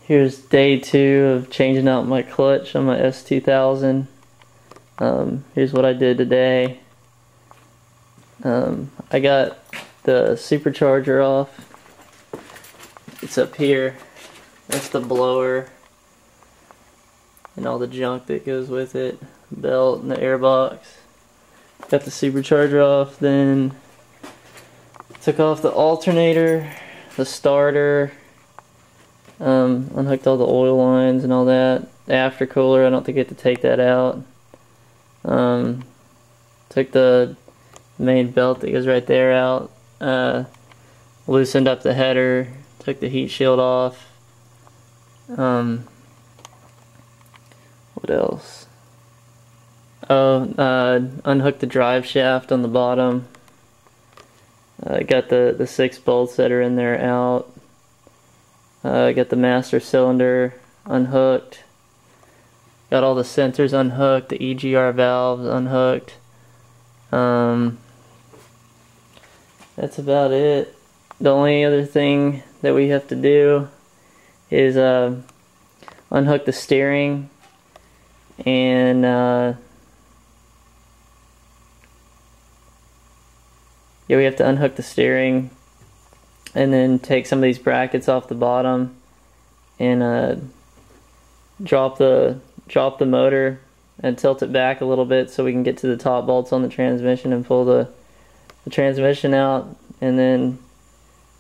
Here's day 2 of changing out my clutch on my S2000. Here's what I did today. I got the supercharger off. It's up here. That's the blower and all the junk that goes with it. Belt and the airbox. Got the supercharger off, then took off the alternator, the starter, unhooked all the oil lines and all that. The aftercooler, I don't think I have to take that out. Took the main belt that goes right there out. Loosened up the header, took the heat shield off. What else? Unhooked the drive shaft on the bottom. Got the 6 bolts that are in there out. Got the master cylinder unhooked. Got all the sensors unhooked, the EGR valves unhooked. That's about it. The only other thing that we have to do is unhook the steering and we have to unhook the steering and then take some of these brackets off the bottom and drop the motor and tilt it back a little bit so we can get to the top bolts on the transmission and pull the transmission out, and then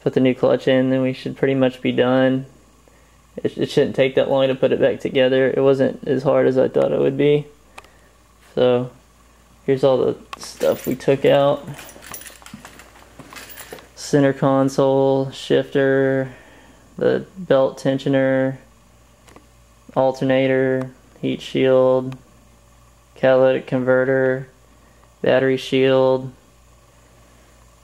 put the new clutch in. Then we should pretty much be done. It shouldn't take that long to put it back together. It wasn't as hard as I thought it would be. So here's all the stuff we took out. Center console, shifter, the belt tensioner, alternator, heat shield, catalytic converter, battery shield.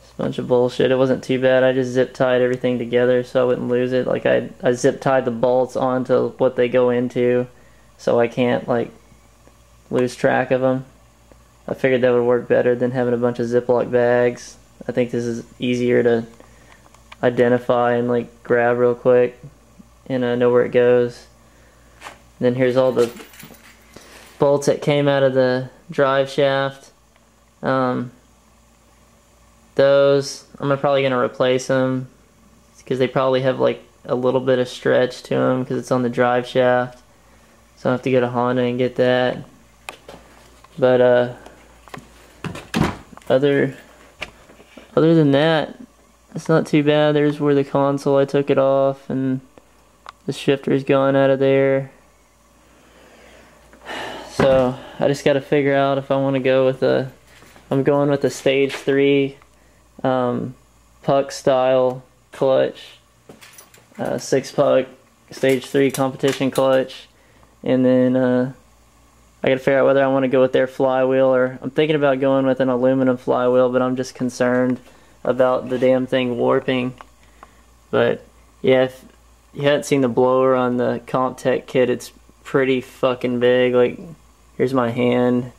It's a bunch of bullshit. It wasn't too bad. I just zip tied everything together so I wouldn't lose it. Like I zip tied the bolts onto what they go into so I can't like lose track of them. I figured that would work better than having a bunch of Ziploc bags. I think this is easier to identify and like grab real quick and know where it goes. And then here's all the bolts that came out of the drive shaft. Those I'm probably gonna replace them because they probably have like a little bit of stretch to them because it's on the drive shaft. So I have to go to Honda and get that. But other than that, it's not too bad. There's where the console, I took it off, and the shifter's gone out of there. So I just got to figure out if I want to go with I'm going with a stage 3 puck style clutch, 6-puck stage 3 competition clutch, and then I gotta figure out whether I want to go with their flywheel, or I'm thinking about going with an aluminum flywheel, but I'm just concerned about the damn thing warping. But yeah, if you haven't seen the blower on the Comptech kit, it's pretty fucking big. Like, here's my hand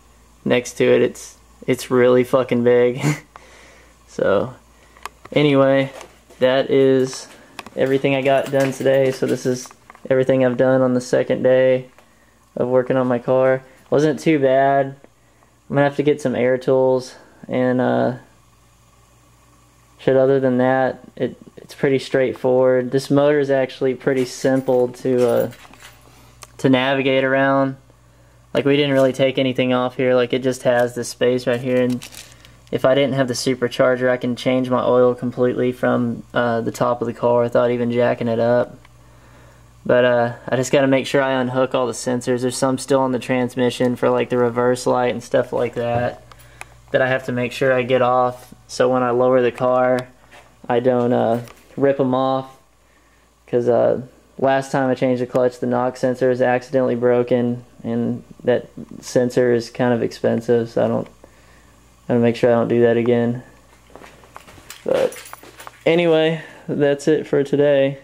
next to it. It's really fucking big. So anyway, that is everything I got done today. So this is everything I've done on the second day of working on my car. Wasn't too bad. I'm gonna have to get some air tools and shit. Other than that, it's pretty straightforward. This motor is actually pretty simple to navigate around. Like, we didn't really take anything off here. Like, it just has this space right here, and if I didn't have the supercharger, I can change my oil completely from the top of the car without even jacking it up. But I just got to make sure I unhook all the sensors. There's some still on the transmission for like the reverse light and stuff like that I have to make sure I get off, so when I lower the car I don't rip them off. Because last time I changed the clutch, the knock sensor is accidentally broken, and that sensor is kind of expensive, so I gotta make sure I don't do that again. But anyway, that's it for today.